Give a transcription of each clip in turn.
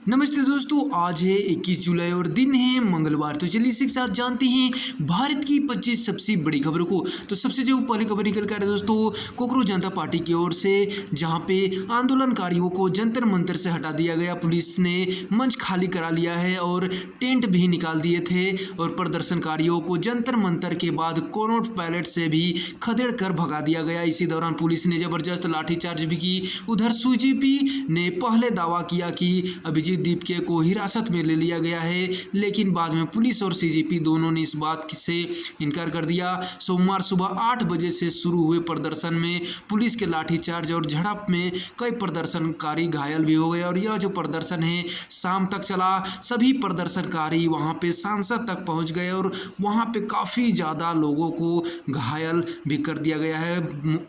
नमस्ते दोस्तों, आज है 21 जुलाई और दिन है मंगलवार। तो चलिए इसी के साथ जानते हैं भारत की 25 सबसे बड़ी खबरों को। तो सबसे जो पहली खबर निकल कर है दोस्तों, कोकरोच जनता पार्टी की ओर से, जहां पे आंदोलनकारियों को जंतर मंतर से हटा दिया गया। पुलिस ने मंच खाली करा लिया है और टेंट भी निकाल दिए थे और प्रदर्शनकारियों को जंतर मंतर के बाद कॉनॉट पैलेट से भी खदेड़ कर भगा दिया गया। इसी दौरान पुलिस ने जबरदस्त लाठीचार्ज भी की। उधर सीजीपी ने पहले दावा किया कि अभिजीत दीपके को हिरासत में ले लिया गया है, लेकिन बाद में पुलिस और सीजीपी दोनों ने इस बात से इनकार कर दिया। सोमवार सुबह 8 बजे से शुरू हुए प्रदर्शन में पुलिस के लाठीचार्ज और झड़प में कई प्रदर्शनकारी घायल भी हो गए और यह जो प्रदर्शन है शाम तक चला। सभी प्रदर्शनकारी वहां पे सांसद तक पहुंच गए और वहां पे काफ़ी ज़्यादा लोगों को घायल भी कर दिया गया है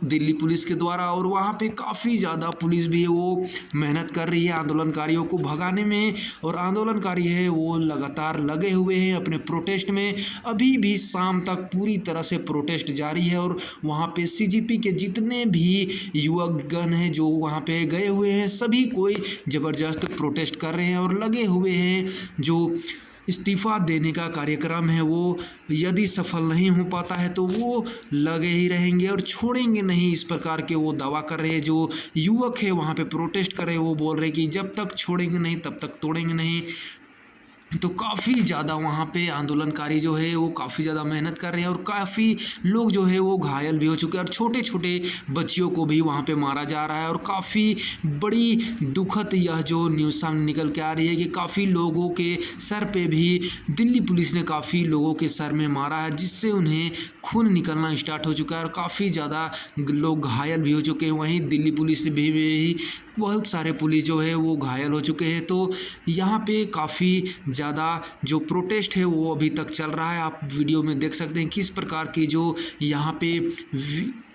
दिल्ली पुलिस के द्वारा। और वहां पे काफ़ी ज़्यादा पुलिस भी वो मेहनत कर रही है आंदोलनकारियों को भगाने में, और आंदोलनकारी है वो लगातार लगे हुए हैं अपने प्रोटेस्ट में। अभी भी शाम तक पूरी तरह से प्रोटेस्ट जारी है और वहाँ पे सीजीपी के जितने भी युवकगण हैं जो वहाँ पे गए हुए हैं, सभी कोई ज़बरदस्त प्रोटेस्ट कर रहे हैं और लगे हुए हैं। जो इस्तीफ़ा देने का कार्यक्रम है वो यदि सफल नहीं हो पाता है तो वो लगे ही रहेंगे और छोड़ेंगे नहीं, इस प्रकार के वो दावा कर रहे हैं। जो युवक है वहाँ पे प्रोटेस्ट कर रहे हैं, वो बोल रहे हैं कि जब तक छोड़ेंगे नहीं तब तक तोड़ेंगे नहीं। तो काफ़ी ज़्यादा वहाँ पे आंदोलनकारी जो है वो काफ़ी ज़्यादा मेहनत कर रहे हैं और काफ़ी लोग जो है वो घायल भी हो चुके हैं और छोटे छोटे बच्चियों को भी वहाँ पे मारा जा रहा है। और काफ़ी बड़ी दुखद यह जो न्यूज़ सामने निकल के आ रही है कि काफ़ी लोगों के सर पे भी दिल्ली पुलिस ने काफ़ी लोगों के सर में मारा है, जिससे उन्हें खून निकलना स्टार्ट हो चुका है और काफ़ी ज़्यादा लोग घायल भी हो चुके हैं। वहीं दिल्ली पुलिस भी बहुत सारे पुलिस जो है वो घायल हो चुके हैं। तो यहाँ पे काफ़ी ज़्यादा जो प्रोटेस्ट है वो अभी तक चल रहा है। आप वीडियो में देख सकते हैं किस प्रकार की जो यहाँ पे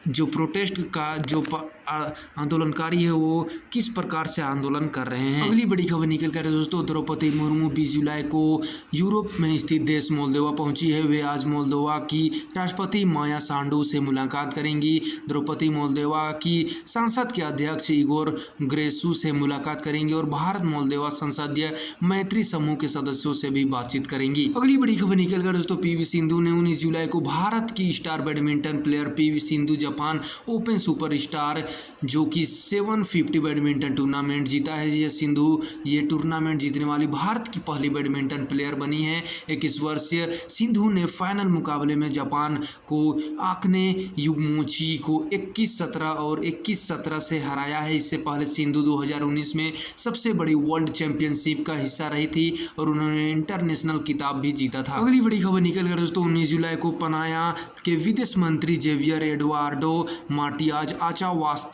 जो प्रोटेस्ट का जो आंदोलनकारी है वो किस प्रकार से आंदोलन कर रहे हैं। अगली बड़ी खबर निकल कर दोस्तों, द्रौपदी मुर्मू 20 जुलाई को यूरोप में स्थित देश मोल्दोवा पहुंची है। वे आज मोल्दोवा की राष्ट्रपति माया सांडू से मुलाकात करेंगी। द्रौपदी मोल्दोवा की संसद के अध्यक्ष इगोर ग्रेसू से मुलाकात करेंगी और भारत मोल्दोवा संसदीय मैत्री समूह के सदस्यों से भी बातचीत करेंगी। अगली बड़ी खबर निकल कर दोस्तों, पीवी सिंधु ने 19 जुलाई को भारत की star badminton player PV Sindhu Japan open super star जो कि 750 बैडमिंटन टूर्नामेंट जीता है। ये सिंधु ये टूर्नामेंट जीतने वाली भारत की पहली बैडमिंटन प्लेयर बनी है। 21 वर्षीय सिंधु ने फाइनल मुकाबले में जापान को आकने युगमोची को 21-17 और 21-17 से हराया है। इससे पहले सिंधु 2019 में सबसे बड़ी वर्ल्ड चैंपियनशिप का हिस्सा रही थी और उन्होंने इंटरनेशनल खिताब भी जीता था। अगली बड़ी खबर निकल कर दोस्तों, 19 जुलाई को पनाया के विदेश मंत्री जेवियर एडुआर्डो मार्टियाज आचा वास्केज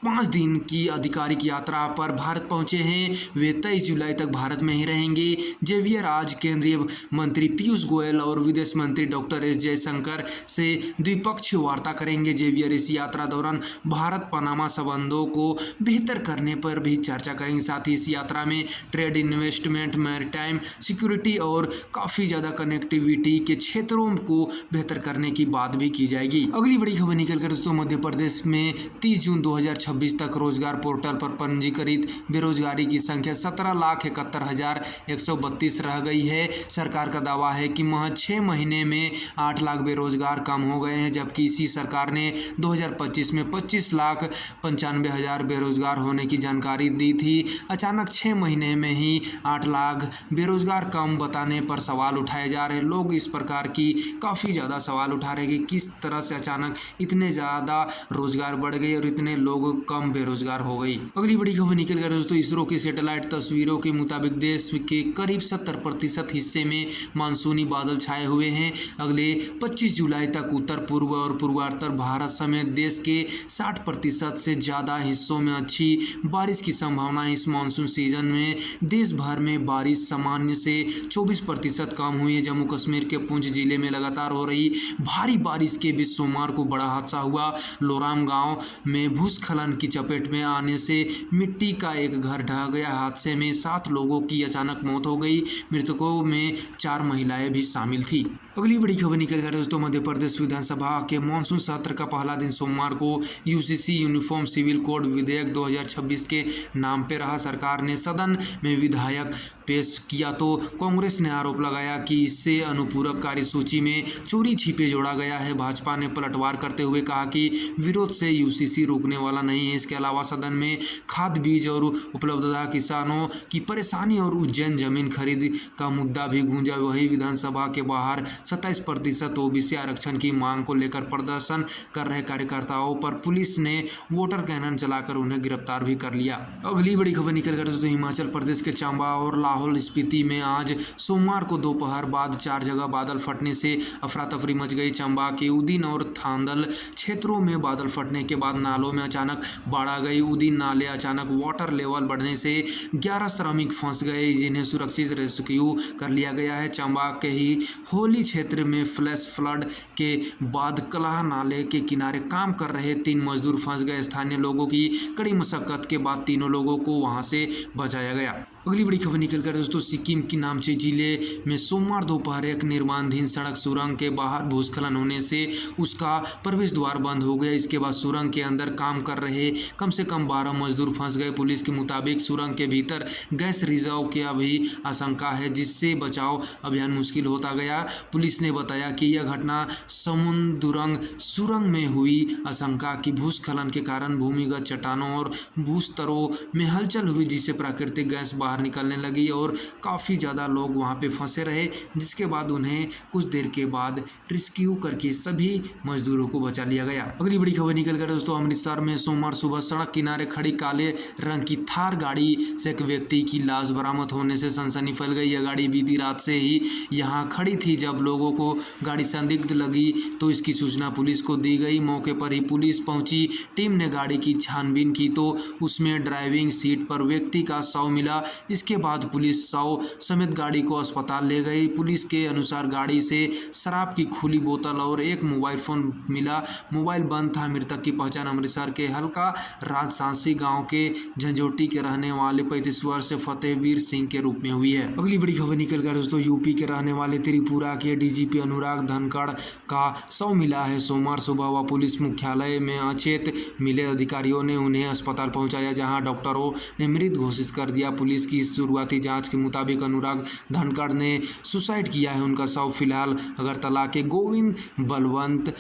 5 दिन की आधिकारिक यात्रा पर भारत पहुंचे हैं। वे 23 जुलाई तक भारत में ही रहेंगे। जेवियर आज केंद्रीय मंत्री पीयूष गोयल और विदेश मंत्री डॉक्टर एस जयशंकर से द्विपक्षीय वार्ता करेंगे। जेवियर इस यात्रा दौरान भारत पनामा संबंधों को बेहतर करने पर भी चर्चा करेंगे। साथ ही इस यात्रा में ट्रेड, इन्वेस्टमेंट, मैरीटाइम सिक्योरिटी और काफ़ी ज़्यादा कनेक्टिविटी के क्षेत्रों को बेहतर करने की बात भी की जाएगी। अगली बड़ी खबर निकल कर दोस्तों, मध्य प्रदेश में 30 जून 2026 तक रोजगार पोर्टल पर पंजीकृत बेरोजगारी की संख्या 17,71,132 रह गई है। सरकार का दावा है कि महज 6 महीने में 8 लाख बेरोजगार कम हो गए हैं, जबकि इसी सरकार ने 2025 में 25,95,000 बेरोजगार होने की जानकारी दी थी। अचानक 6 महीने में ही 8 लाख बेरोजगार कम बताने पर सवाल उठाए जा रहे हैं। लोग इस प्रकार की काफ़ी ज़्यादा सवाल उठा रहे हैं कि किस तरह से अचानक इतने ज़्यादा रोजगार बढ़ गए और इतने लोग कम बेरोजगार हो गई। अगली बड़ी खबर निकल कर दोस्तों, इसरो की सैटेलाइट तस्वीरों के मुताबिक देश के करीब 70% हिस्से में मानसूनी बादल छाए हुए हैं। अगले 25 जुलाई तक उत्तर पूर्व और पूर्वोत्तर भारत समेत देश के 60% से ज़्यादा हिस्सों में अच्छी बारिश की संभावना है। इस मानसून सीजन में देश भर में बारिश सामान्य से 24% कम हुई है। जम्मू कश्मीर के पुंछ जिले में लगातार हो रही भारी बारिश के बीच सोमवार को बड़ा हादसा हुआ। लोराम गांव में में भूस्खलन की चपेट में आने से मिट्टी का एक घर ढह गया। हादसे में 7 लोगों की अचानक मौत हो गई। मृतकों में 4 महिलाएं भी शामिल थी। अगली बड़ी खबर निकल कर दोस्तों, मध्य प्रदेश विधानसभा के मानसून सत्र का पहला दिन सोमवार को यूसीसी यूनिफॉर्म सिविल कोड विधेयक 2026 के नाम पे रहा। सरकार ने सदन में विधेयक पेश किया तो कांग्रेस ने आरोप लगाया कि इससे अनुपूरक कार्यसूची में चोरी छिपे जोड़ा गया है। भाजपा ने पलटवार करते हुए कहा कि विरोध से यूसीसी रोकने वाला नहीं है। इसके अलावा सदन में खाद बीज और उपलब्धता, किसानों की परेशानी और उज्जैन जमीन खरीद का मुद्दा भी गूंजा। वही विधानसभा के बाहर 27% ओबीसी आरक्षण की मांग को लेकर प्रदर्शन कर रहे कार्यकर्ताओं पर पुलिस ने वाटर कैनन चलाकर उन्हें गिरफ्तार भी कर लिया। अगली बड़ी खबर निकल कर दोस्तों, हिमाचल प्रदेश के चंबा और लाहौल स्पीति में आज सोमवार को दोपहर बाद 4 जगह बादल फटने से अफरा तफरी मच गई। चंबा के उदीन और थांदल क्षेत्रों में बादल फटने के बाद नालों में अचानक बाढ़ आ गई। उदीन नाले अचानक वाटर लेवल बढ़ने से 11 श्रमिक फंस गए, जिन्हें सुरक्षित रेस्क्यू कर लिया गया है। चंबा के ही होली क्षेत्र में फ्लैश फ्लड के बाद कलाह नाले के किनारे काम कर रहे 3 मजदूर फंस गए। स्थानीय लोगों की कड़ी मशक्कत के बाद तीनों लोगों को वहां से बचाया गया। अगली बड़ी खबर निकल कर दोस्तों, सिक्किम की नामची जिले में सोमवार दोपहर एक निर्माणाधीन सड़क सुरंग के बाहर भूस्खलन होने से उसका प्रवेश द्वार बंद हो गया। इसके बाद सुरंग के अंदर काम कर रहे कम से कम 12 मजदूर फंस गए। पुलिस के मुताबिक सुरंग के भीतर गैस रिजर्व की भी आशंका है, जिससे बचाव अभियान मुश्किल होता गया। पुलिस ने बताया कि यह घटना समुद्रंग सुरंग में हुई। आशंका की भूस्खलन के कारण भूमिगत चट्टानों और भूस्तरों में हलचल हुई, जिससे प्राकृतिक गैस बाहर निकलने लगी और काफ़ी ज़्यादा लोग वहां पे फंसे रहे, जिसके बाद उन्हें कुछ देर के बाद रेस्क्यू करके सभी मजदूरों को बचा लिया गया। अगली बड़ी खबर निकल कर दोस्तों, अमृतसर में सोमवार सुबह सड़क किनारे खड़ी काले रंग की थार गाड़ी से एक व्यक्ति की लाश बरामद होने से सनसनी फैल गई। यह गाड़ी बीती रात से ही यहाँ खड़ी थी। जब लोगों को गाड़ी संदिग्ध लगी तो इसकी सूचना पुलिस को दी गई। मौके पर ही पुलिस पहुंची। टीम ने गाड़ी की छानबीन की तो उसमें ड्राइविंग सीट पर व्यक्ति का शव मिला। इसके बाद पुलिस शव समेत गाड़ी को अस्पताल ले गई। पुलिस के अनुसार गाड़ी से शराब की खुली बोतल और एक मोबाइल फोन मिला। मोबाइल बंद था। मृतक की पहचान अमृतसर के हल्का राजसांसी गांव के झंझोटी के रहने वाले 35 वर्षीय फतेहवीर सिंह के रूप में हुई है। अगली बड़ी खबर निकल कर दोस्तों, यूपी के रहने वाले त्रिपुरा के डीजीपी अनुराग धनखड़ का शव मिला है। सोमवार सुबह वह पुलिस मुख्यालय में अचेत मिले। अधिकारियों ने उन्हें अस्पताल पहुंचाया, जहां डॉक्टरों ने मृत घोषित कर दिया। पुलिस की शुरुआती जांच के मुताबिक अनुराग धनखड़ ने सुसाइड किया है। उनका शव फिलहाल अगरतला के गोविंद बलवंत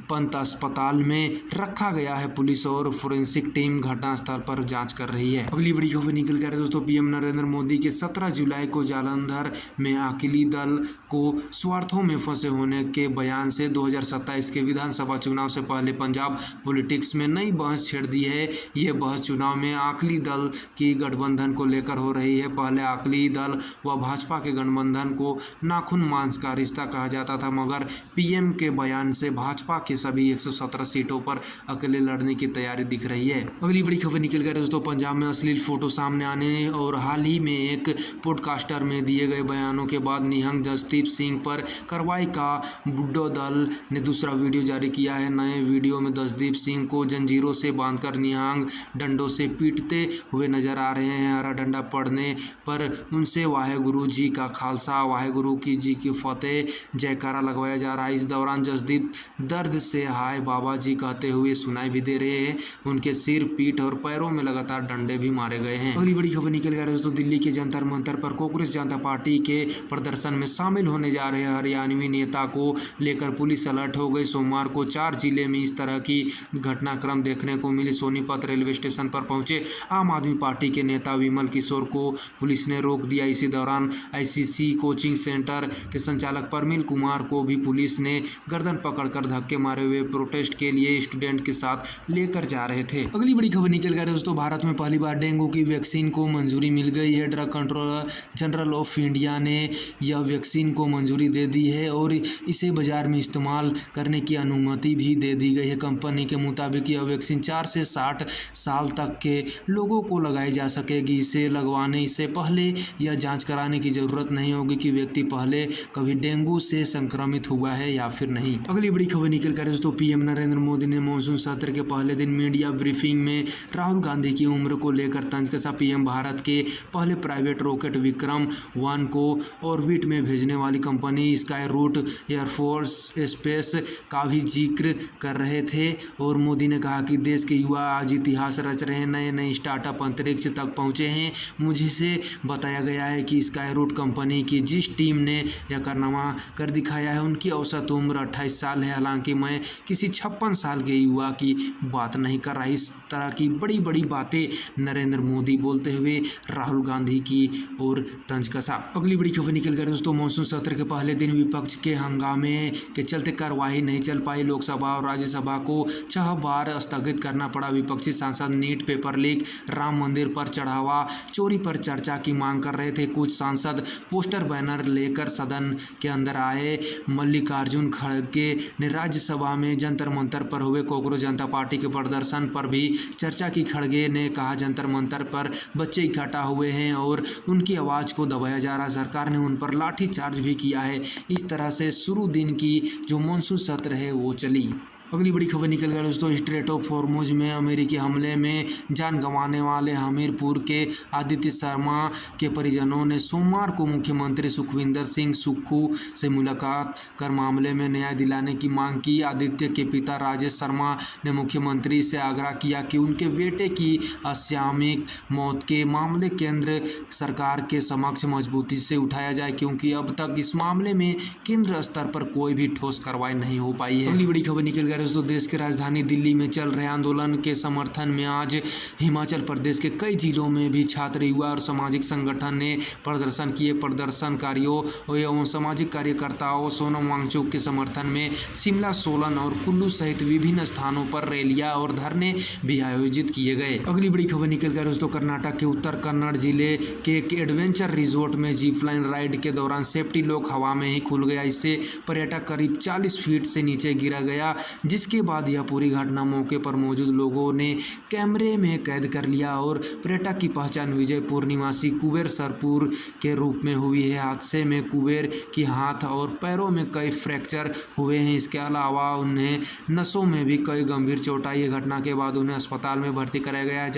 पंत अस्पताल में रखा गया है। पुलिस और फोरेंसिक टीम घटनास्थल पर जांच कर रही है। अगली बड़ी खबर निकल कर दोस्तों, पीएम नरेंद्र मोदी के 17 जुलाई को जालंधर में अकाली दल को स्वार्थों में फंसे होने के बयान से 2027 के विधानसभा चुनाव से पहले पंजाब पॉलिटिक्स में नई बहस छेड़ दी है। ये बहस चुनाव में अकाली दल की गठबंधन को लेकर हो रही है। पहले अकाली दल व भाजपा के गठबंधन को नाखून मांस का रिश्ता कहा जाता था, मगर पीएम के बयान से भाजपा के सभी 117 सीटों पर अकेले लड़ने की तैयारी दिख रही है। अगली बड़ी खबर निकल कर दोस्तों, पंजाब में अश्लील फोटो सामने आने और हाल ही में एक पॉडकास्टर में दिए गए बयानों के बाद निहंग जसदीप सिंह पर कार्रवाई का बुड्ढो दल ने दूसरा वीडियो जारी किया है। नए वीडियो में जसदीप सिंह को जंजीरों से बांधकर निहंग डंडों से पीटते हुए नजर आ रहे हैं। हरा डंडा पड़ने पर उनसे वाहेगुरु जी का खालसा, वाहेगुरु की जी की फतेह जयकारा लगवाया जा रहा है। इस दौरान जसदीप दर्द से हाय बाबा जी कहते हुए सुनाई भी दे रहे हैं। उनके सिर, पीठ और पैरों में लगातार डंडे भी मारे गए हैं। अगली बड़ी खबर निकल गया दोस्तों, दिल्ली के जंतर मंतर पर कांग्रेस जनता पार्टी के प्रदर्शन में शामिल होने जा रहे हरियाणवी नेता को लेकर पुलिस अलर्ट हो गई। सोमवार को 4 जिले में इस तरह की घटनाक्रम देखने को मिली। सोनीपत रेलवे स्टेशन पर पहुंचे आम आदमी पार्टी के नेता विमल किशोर को पुलिस ने रोक दिया। इसी दौरान आईसीसी कोचिंग सेंटर के संचालक परमिल कुमार को भी पुलिस ने गर्दन पकड़कर धक्के मारे हुए प्रोटेस्ट के लिए स्टूडेंट के साथ लेकर जा रहे थे। अगली बड़ी खबर निकल गई दोस्तों, भारत में पहली बार डेंगू की वैक्सीन को मंजूरी मिल गई है। Drug controller general of India ने यह वैक्सीन को मंजूरी दे दी है और इसे बाजार में इस्तेमाल करने की अनुमति भी दे दी गई है। कंपनी के मुताबिक यह वैक्सीन 4 से 60 साल तक के लोगों को लगाई जा सकेगी। इसे लगवाने से पहले यह जाँच कराने की जरूरत नहीं होगी कि व्यक्ति पहले कभी डेंगू से संक्रमित हुआ है या फिर नहीं। अगली बड़ी खबर निकल निकल कर दोस्तों पीएम नरेंद्र मोदी ने मानसून सत्र के पहले दिन मीडिया ब्रीफिंग में राहुल गांधी की उम्र को लेकर तंज कसा। पीएम भारत के पहले प्राइवेट रॉकेट विक्रम-1 को ऑर्बिट में भेजने वाली company Skyroot air force space का भी जिक्र कर रहे थे और मोदी ने कहा कि देश के युवा आज इतिहास रच रहे हैं, नए नए स्टार्टअप अंतरिक्ष तक पहुंचे हैं। मुझे से बताया गया है कि स्काई रूट कंपनी की जिस टीम ने यह कारनामा कर दिखाया है उनकी औसत उम्र 28 साल है। हालांकि मैं किसी 56 साल के युवा की बात नहीं कर रहा। इस तरह की बड़ी बड़ी बातें नरेंद्र मोदी बोलते हुए राहुल गांधी की ओर तंज कसा। अगली बड़ी खबर निकल कर दोस्तों मानसून सत्र के पहले दिन विपक्ष के हंगामे के चलते कार्यवाही नहीं चल पाई। लोकसभा और राज्यसभा को 6 बार स्थगित करना पड़ा। विपक्षी सांसद नीट पेपर लीक, राम मंदिर पर चढ़ावा चोरी पर चर्चा की मांग कर रहे थे। कुछ सांसद पोस्टर बैनर लेकर सदन के अंदर आए। मल्लिकार्जुन खड़गे ने राज्यसभा में जंतर मंतर पर हुए कोकरोच जनता पार्टी के प्रदर्शन पर भी चर्चा की। खड़गे ने कहा जंतर मंतर पर बच्चे इकट्ठा हुए हैं और उनकी आवाज़ को दबाया जा रहा है। सरकार ने उन पर लाठी चार्ज भी किया है। इस तरह से शुरू दिन की जो मानसून सत्र है वो चली। अगली बड़ी खबर निकल गई दोस्तों स्ट्रेट ऑफ हॉर्मुज में अमेरिकी हमले में जान गंवाने वाले हमीरपुर के आदित्य शर्मा के परिजनों ने सोमवार को मुख्यमंत्री सुखविंदर सिंह सुक्खू से मुलाकात कर मामले में न्याय दिलाने की मांग की। आदित्य के पिता राजेश शर्मा ने मुख्यमंत्री से आग्रह किया कि उनके बेटे की असामयिक मौत के मामले केंद्र सरकार के समक्ष मजबूती से उठाया जाए, क्योंकि अब तक इस मामले में केंद्र स्तर पर कोई भी ठोस कार्रवाई नहीं हो पाई है। अगली बड़ी खबर निकल दोस्तों देश की राजधानी दिल्ली में चल रहे आंदोलन के समर्थन में आज हिमाचल प्रदेश के कई जिलों में भी छात्र, युवा और सामाजिक संगठन ने प्रदर्शन किए। प्रदर्शनकारियों एवं सामाजिक कार्यकर्ताओं सोनम वांगचुक के समर्थन में शिमला, सोलन और कुल्लू सहित विभिन्न स्थानों पर रैलियां और धरने भी आयोजित किए गए। अगली बड़ी खबर निकल कर दोस्तों कर्नाटक के उत्तर कन्नड़ जिले के एक एडवेंचर रिजोर्ट में जीप लाइन राइड के दौरान सेफ्टी लॉक हवा में ही खुल गया। इससे पर्यटक करीब 40 फीट से नीचे गिरा गया, जिसके बाद यह पूरी घटना मौके पर मौजूद लोगों ने कैमरे में कैद कर लिया और पर्यटक की पहचान विजयपुर निवासी कुबेर सरपुर के रूप में हुई है। हादसे में कुबेर की हाथ और पैरों में कई फ्रैक्चर हुए हैं। इसके अलावा उन्हें नसों में भी कई गंभीर चोट आई है। घटना के बाद उन्हें अस्पताल में भर्ती कराया गया है,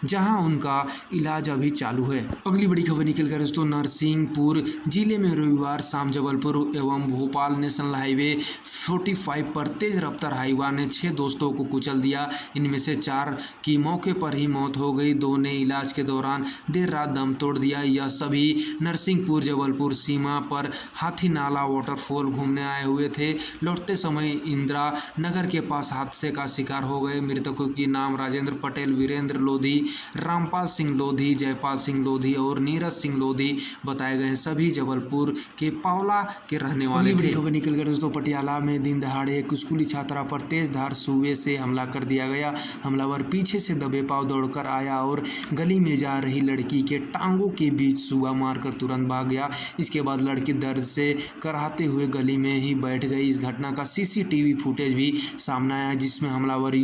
जहां उनका इलाज अभी चालू है। अगली बड़ी खबर निकल कर दोस्तों नरसिंहपुर जिले में रविवार शाम जबलपुर एवं भोपाल नेशनल हाईवे 45 पर तेज रफ्तार हाईवा ने 6 दोस्तों को कुचल दिया। इनमें से 4 की मौके पर ही मौत हो गई। 2 ने इलाज के दौरान देर रात दम तोड़ दिया। यह सभी नरसिंहपुर जबलपुर सीमा पर हाथी नाला वाटरफॉल घूमने आए हुए थे। लौटते समय इंदिरा नगर के पास हादसे का शिकार हो गए। मृतकों के नाम राजेंद्र पटेल, वीरेंद्र लोधी, रामपाल सिंह लोधी, जयपाल सिंह लोधी और नीरज सिंह लोधी बताए गए। सभी जबलपुर के पावला के रहने वाले थे। खबर निकल गई दोस्तों पटियाला में दिन दहाड़े एक स्कूली छात्रा पर तेज धार सुए से हमला कर दिया गया। हमलावर पीछे से दबे पांव दौड़कर आया और गली में जा रही लड़की के टांगों के बीच सुआ मारकर तुरंत भाग गया। इसके बाद लड़की दर्द से कराहते हुए गली में ही बैठ गई। इस घटना का सीसीटीवी फुटेज भी सामने आया, जिसमें हमलावर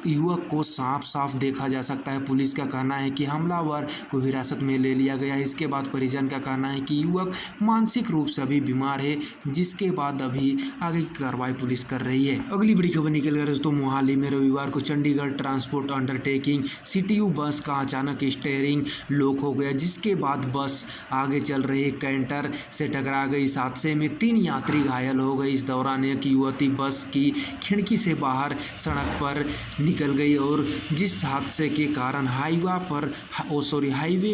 युवक को साफ साफ देखा जा सकता है। पुलिस का कहना है कि हमलावर को हिरासत में ले लिया गया है। इसके बाद परिजन का कहना है कि युवक मानसिक रूप से अभी बीमार है, जिसके बाद अभी आगे की कार्रवाई पुलिस कर रही है। अगली बड़ी खबर निकल गई दोस्तों मोहाली में रविवार को चंडीगढ़ ट्रांसपोर्ट अंडरटेकिंग CTU बस का अचानक स्टीयरिंग लॉक हो गया, जिसके बाद बस आगे चल रही कैंटर से टकरा गई। इस हादसे में 3 यात्री घायल हो गए। इस दौरान एक युवती बस की खिड़की से बाहर सड़क पर निकल गई और जिस हादसे के कारण हाईवे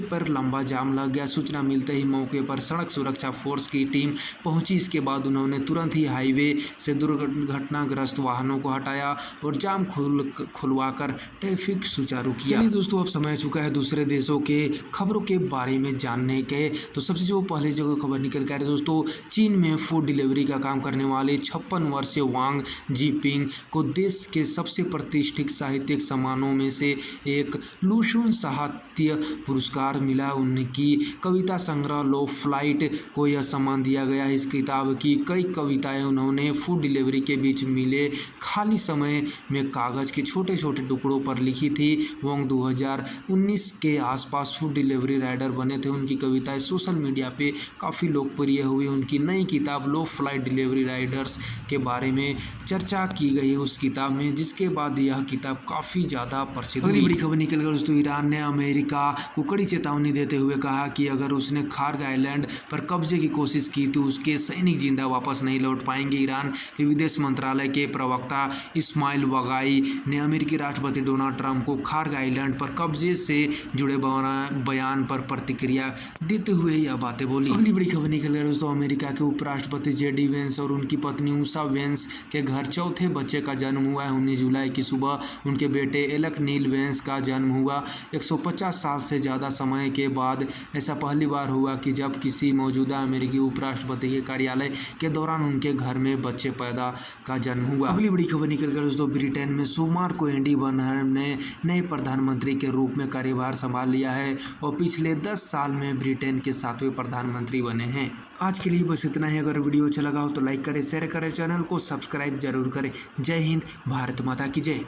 पर लंबा जाम लग गया। सूचना मिलते ही मौके पर सड़क सुरक्षा फोर्स की टीम पहुंची। इसके बाद उन्होंने तुरंत ही हाईवे से दुर्घटनाग्रस्त वाहनों को हटाया और जाम खुलवाकर ट्रैफिक सुचारू किया। चलिए दोस्तों अब समय चुका है दूसरे देशों के खबरों के बारे में जानने के। तो सबसे जो पहले जो खबर निकल कर दोस्तों चीन में फूड डिलीवरी का काम करने वाले 56 वर्षीय वांग जीपिंग को देश के सबसे प्रतिष्ठित सर्वाधिक साहित्यिक सम्मानों में से एक लुशुन साहित्य पुरस्कार मिला। उनकी कविता संग्रह लो फ्लाइट को यह सम्मान दिया गया। इस किताब की कई कविताएं उन्होंने फूड डिलीवरी के बीच मिले खाली समय में कागज़ के छोटे छोटे टुकड़ों पर लिखी थी। वोंग 2019 के आसपास फूड डिलीवरी राइडर बने थे। उनकी कविताएं सोशल मीडिया पे काफ़ी लोकप्रिय हुई। उनकी नई किताब लो फ्लाइट डिलीवरी राइडर्स के बारे में चर्चा की गई उस किताब में, जिसके बाद यह किताब काफ़ी ज़्यादा प्रसिद्ध हुई। बड़ी खबर निकल कर दोस्तों, ईरान ने अमेरिका को कड़ी चेतावनी देते हुए कहा कि अगर उसने खार्ग आइलैंड पर कब्जे की कोशिश की तो उसके सैनिक जिंदा वापस नहीं लौट पाएंगे। ईरान के विदेश मंत्रालय के प्रवक्ता इस्माइल बागाई ने अमेरिकी राष्ट्रपति डोनाल्ड ट्रंप को खार्ग आइलैंड पर कब्जे से जुड़े बयान पर प्रतिक्रिया देते हुए यह बातें बोली। अगली बड़ी खबर निकल रही है दोस्तों, अमेरिका के उपराष्ट्रपति जेडी वेंस और उनकी पत्नी उषा वेंस के घर चौथे बच्चे का जन्म हुआ है। 19 जुलाई की सुबह उनके बेटे एलेक नील वेंस का जन्म हुआ। 150 साल से ज़्यादा समय के बाद ऐसा पहली बार हुआ कि जब किसी मौजूदा अमेरिकी उपराष्ट्रपति के कार्यालय के दौरान उनके घर में बच्चे पैदा का जन्म हुआ। अगली बड़ी खबर निकल कर दोस्तों, ब्रिटेन में सोमवार को एंडी बर्नहम ने नए प्रधानमंत्री के रूप में कार्यभार संभाल लिया है और पिछले 10 साल में ब्रिटेन के 7वें प्रधानमंत्री बने हैं। आज के लिए बस इतना ही। अगर वीडियो अच्छा लगा हो तो लाइक करें, शेयर करें, चैनल को सब्सक्राइब जरूर करें। जय हिंद, भारत माता की जय।